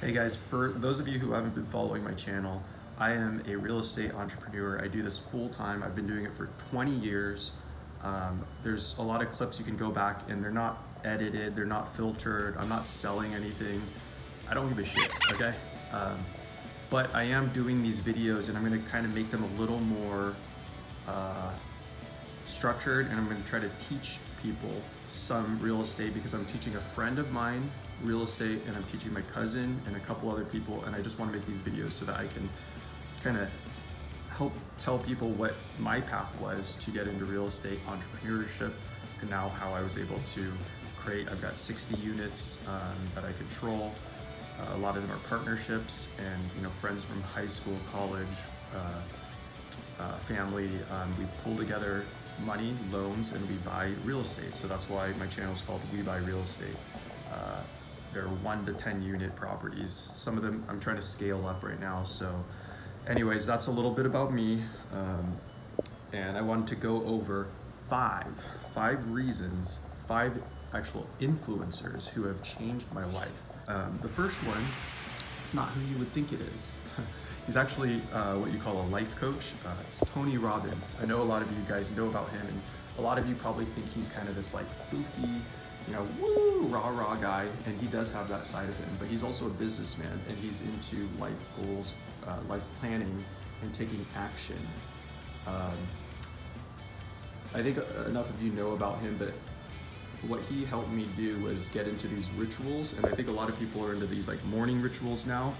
Hey guys, for those of you who haven't been following my channel, I am a real estate entrepreneur. I do this full time. I've been doing it for 20 years. There's a lot of clips you can go back and they're not edited, they're not filtered, I'm not selling anything. I don't give a shit, okay? But I am doing these videos and I'm gonna kind of make them a little more structured, and I'm gonna try to teach people some real estate because I'm teaching a friend of mine real estate and I'm teaching my cousin and a couple other people, and I just want to make these videos so that I can kind of help tell people what my path was to get into real estate entrepreneurship, and now how I was able to create. I've got 60 units that I control. A lot of them are partnerships and friends from high school, college, family. We pull together money, loans, and we buy real estate. So that's why my channel is called We Buy Real Estate. They're 1 to 10 unit properties. Some of them I'm trying to scale up right now. So anyways, that's a little bit about me. And I wanted to go over five reasons, 5 actual influencers who have changed my life. The first one is not who you would think it is. He's actually what you call a life coach. It's Tony Robbins. I know a lot of you guys know about him, and a lot of you probably think he's kind of this like foofy, woo, rah guy, and he does have that side of him, but he's also a businessman and he's into life goals, life planning, and taking action. I think enough of you know about him, but what he helped me do was get into these rituals, and I think a lot of people are into these like morning rituals now.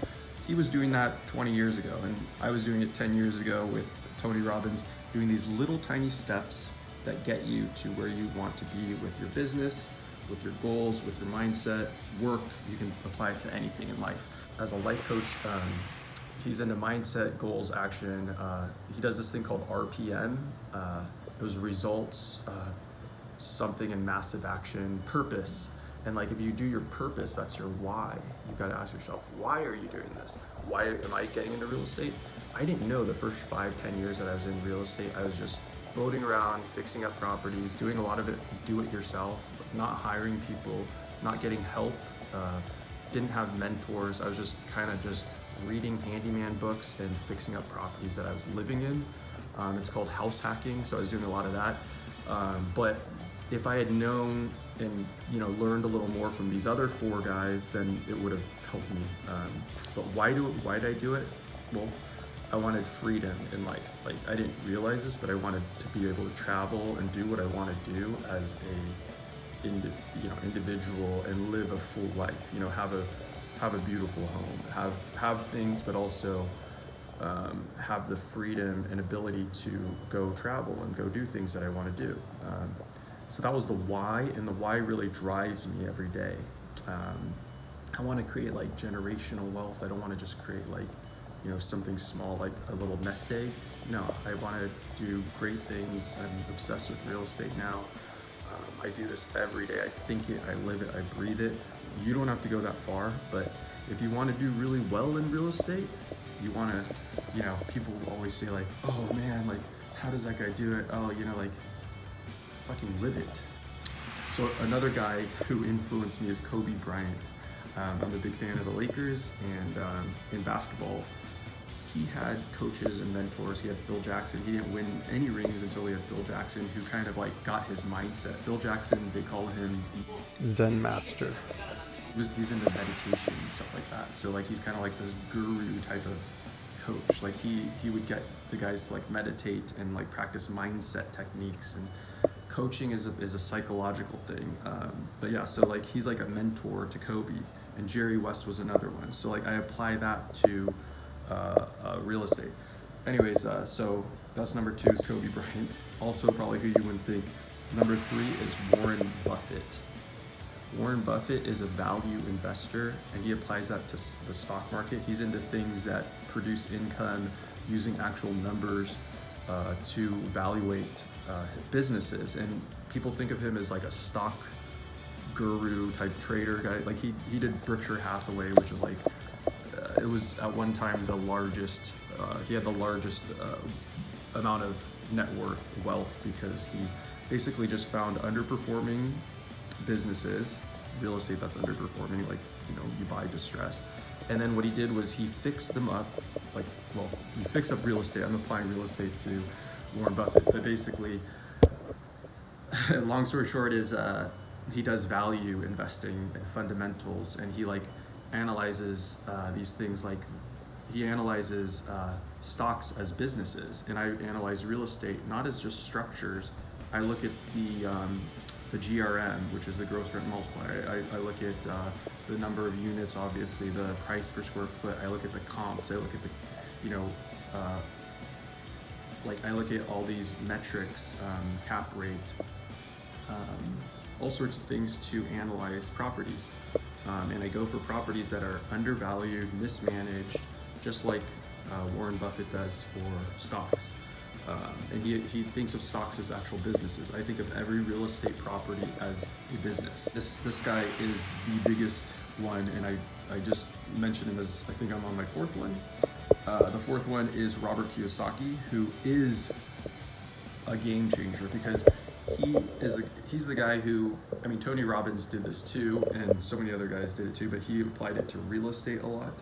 He was doing that 20 years ago, and I was doing it 10 years ago with Tony Robbins, doing these little tiny steps that get you to where you want to be with your business, with your goals, with your mindset, work. You can apply it to anything in life. As a life coach, he's into mindset, goals, action. He does this thing called RPM. It was results, something in massive action, purpose. And like if you do your purpose, that's your why. You've got to ask yourself, why are you doing this? Why am I getting into real estate? I didn't know the first 5-10 years that I was in real estate. I was just floating around, fixing up properties, doing a lot of it do it yourself, not hiring people, not getting help, didn't have mentors. I was just kind of just reading handyman books and fixing up properties that I was living in. It's called house hacking, so I was doing a lot of that. But if I had known and learned a little more from these other 4 guys, then it would have helped me. But why did I do it? Well, I wanted freedom in life. Like, I didn't realize this, but I wanted to be able to travel and do what I want to do as a individual and live a full life. Have a beautiful home, have things, but also have the freedom and ability to go travel and go do things that I want to do. So that was the why, and the why really drives me every day. I want to create like generational wealth. I don't want to just create like, something small, like a little nest egg. No, I want to do great things. I'm obsessed with real estate now. I do this every day. I think it, I live it, I breathe it. You don't have to go that far, but if you want to do really well in real estate, you want to, people will always say like, oh man, like, how does that guy do it? Oh, like, fucking live it. So another guy who influenced me is Kobe Bryant. I'm a big fan of the Lakers, and in basketball, he had coaches and mentors. He had Phil Jackson. He didn't win any rings until he had Phil Jackson, who kind of like got his mindset. Phil Jackson, they call him Zen master. He's into meditation and stuff like that. So like he's kind of like this guru type of coach. Like he would get the guys to like meditate and like practice mindset techniques, and coaching is a psychological thing. But yeah, so like he's like a mentor to Kobe, and Jerry West was another one. So like I apply that to real estate. Anyways, so that's number 2 is Kobe Bryant. Also probably who you wouldn't think. Number 3 is Warren Buffett. Warren Buffett is a value investor, and he applies that to the stock market. He's into things that produce income using actual numbers to evaluate businesses. And people think of him as like a stock guru type trader guy. Like he did Berkshire Hathaway, which is like, it was at one time the largest, he had the largest amount of net worth, wealth, because he basically just found underperforming businesses, real estate that's underperforming, like, you buy distress, And then what he did was he fixed them up, like, well, you fix up real estate. I'm applying real estate to Warren Buffett, but basically, long story short is he does value investing and fundamentals, and he like analyzes these things, like he analyzes stocks as businesses, and I analyze real estate not as just structures. I look at the GRM, which is the gross rent multiplier. I look at the number of units, obviously, the price per square foot. I look at the comps. I look at the, like I look at all these metrics, cap rate, all sorts of things to analyze properties. And I go for properties that are undervalued, mismanaged, just like Warren Buffett does for stocks. And he thinks of stocks as actual businesses. I think of every real estate property as a business. This guy is the biggest one, and I just mentioned him as, I think I'm on my fourth one. The fourth one is Robert Kiyosaki, who is a game changer, because he's the guy who, I mean, Tony Robbins did this too, and so many other guys did it too, but he applied it to real estate a lot.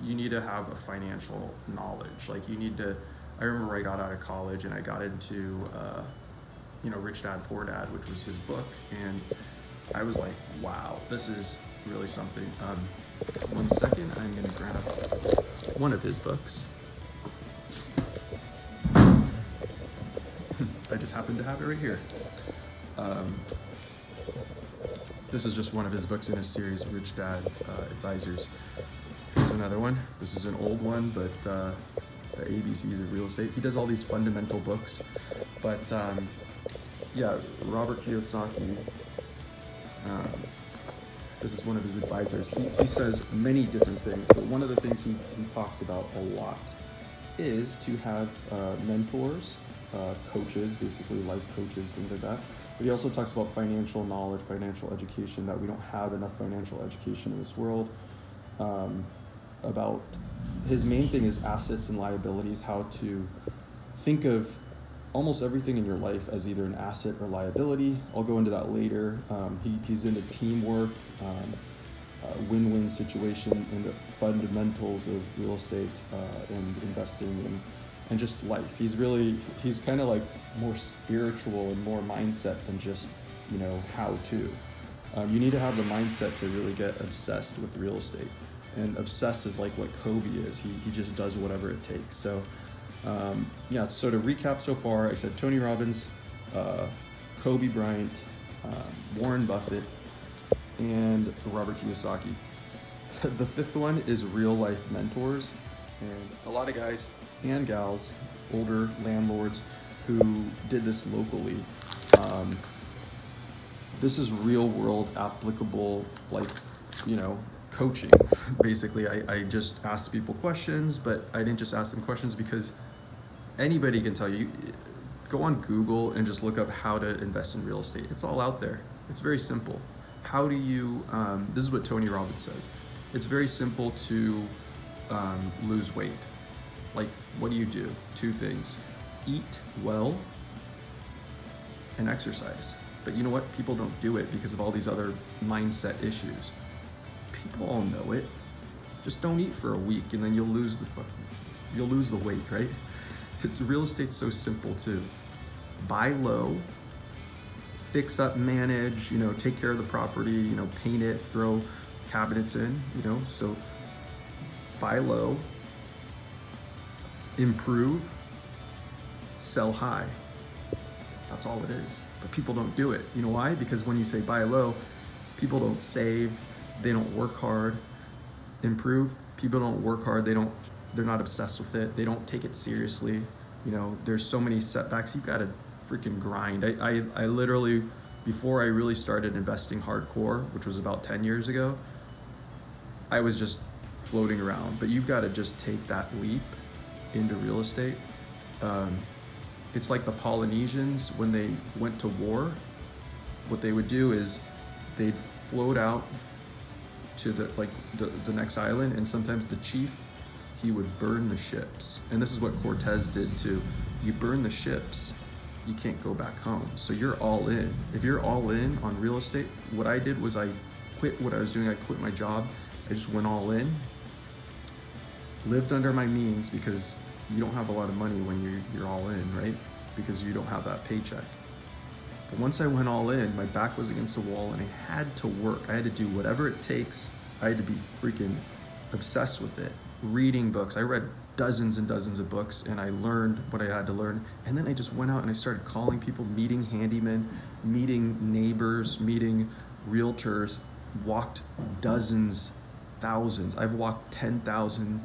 You need to have a financial knowledge. Like you need to, I remember I got out of college and I got into, Rich Dad, Poor Dad, which was his book. And I was like, wow, this is really something. 1 second, I'm gonna grab one of his books. I just happen to have it right here. This is just one of his books in his series, Rich Dad Advisors. Here's another one. This is an old one, but the ABCs of real estate. He does all these fundamental books, but yeah, Robert Kiyosaki, this is one of his advisors. He says many different things, but one of the things he talks about a lot is to have mentors, coaches, basically life coaches, things like that. But he also talks about financial knowledge, financial education, that we don't have enough financial education in this world. About his main thing is assets and liabilities, how to think of almost everything in your life as either an asset or liability. I'll go into that later. He's into teamwork, win-win situation, and the fundamentals of real estate and investing and just life. He's kind of like more spiritual and more mindset than just, how to. You need to have the mindset to really get obsessed with real estate. And obsessed is like what Kobe is. He just does whatever it takes. So so to recap so far, I said Tony Robbins, Kobe Bryant, Warren Buffett, and Robert Kiyosaki. The fifth one is real life mentors. And a lot of guys and gals, older landlords who did this locally. This is real world applicable, like, coaching. Basically, I just asked people questions, but I didn't just ask them questions because anybody can tell you. Go on Google and just look up how to invest in real estate. It's all out there. It's very simple. How do you, this is what Tony Robbins says. It's very simple to lose weight. Like, what do you do? 2 things. Eat well and exercise. But you know what? People don't do it because of all these other mindset issues. People all know it. Just don't eat for a week and then you'll lose the weight, right? It's real estate so simple too. Buy low, fix up, manage, take care of the property, paint it, throw cabinets in, so buy low, improve, sell high. That's all it is. But people don't do it. You know why? Because when you say buy low, people don't save, they don't work hard. Improve, people don't work hard, they're not obsessed with it, they don't take it seriously. There's so many setbacks, you've got to freaking grind. I literally, before I really started investing hardcore, which was about 10 years ago, I was just floating around. But you've got to just take that leap into real estate. It's like the Polynesians, when they went to war, what they would do is they'd float out to the next island, and sometimes the chief, he would burn the ships. And this is what Cortez did too. You burn the ships, you can't go back home. So you're all in. If you're all in on real estate, what I did was I quit what I was doing. I quit my job I just went all in, lived under my means, because you don't have a lot of money when you're all in, right? Because you don't have that paycheck. But once I went all in, my back was against the wall and I had to work. I had to do whatever it takes. I had to be freaking obsessed with it. Reading books. I read dozens and dozens of books and I learned what I had to learn. And then I just went out and I started calling people, meeting handymen, meeting neighbors, meeting realtors, walked dozens, thousands. I've walked 10,000,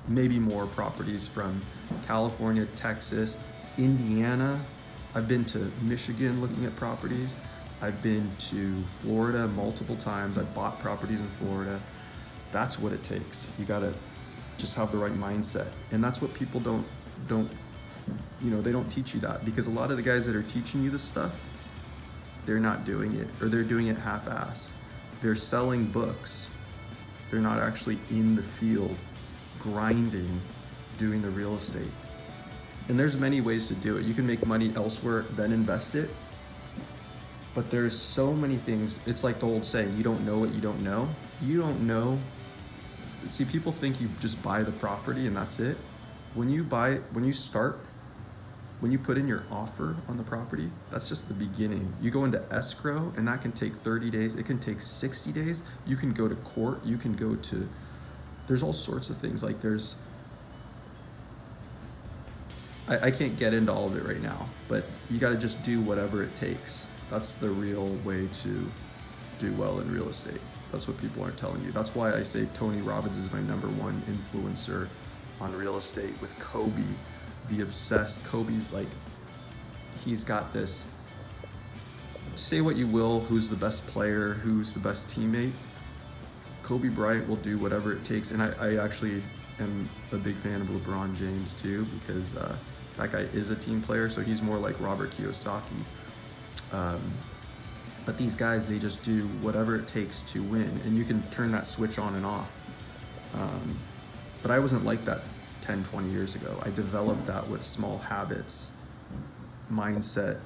maybe more properties from California, Texas, Indiana. I've been to Michigan looking at properties. I've been to Florida multiple times. I bought properties in Florida. That's what it takes. You gotta just have the right mindset. And that's what people don't, they don't teach you that, because a lot of the guys that are teaching you this stuff, they're not doing it, or they're doing it half-ass. They're selling books. They're not actually in the field, grinding, doing the real estate. And there's many ways to do it. You can make money elsewhere, then invest it. But there's so many things. It's like the old saying, you don't know what you don't know. You don't know. See, people think you just buy the property and that's it. When you put in your offer on the property, that's just the beginning. You go into escrow and that can take 30 days. It can take 60 days. You can go to court. You can go to, there's all sorts of things. Like I can't get into all of it right now, but you got to just do whatever it takes. That's the real way to do well in real estate. That's what people aren't telling you. That's why I say Tony Robbins is my #1 influencer on real estate, with Kobe, the obsessed. Kobe's like, he's got this, say what you will, who's the best player, who's the best teammate. Kobe Bryant will do whatever it takes. And I actually am a big fan of LeBron James too, because that guy is a team player, so he's more like Robert Kiyosaki. But these guys, they just do whatever it takes to win, and you can turn that switch on and off. But I wasn't like that 10, 20 years ago. I developed that with small habits, mindset,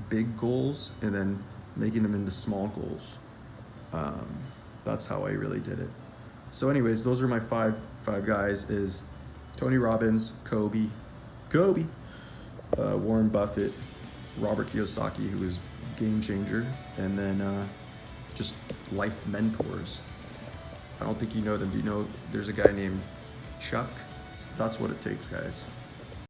big goals, and then making them into small goals. That's how I really did it. So anyways, those are my five guys, is Tony Robbins, Kobe, Warren Buffett, Robert Kiyosaki, who is game changer, and then just life mentors. I don't think you know them. Do you know there's a guy named Chuck? That's what it takes, guys.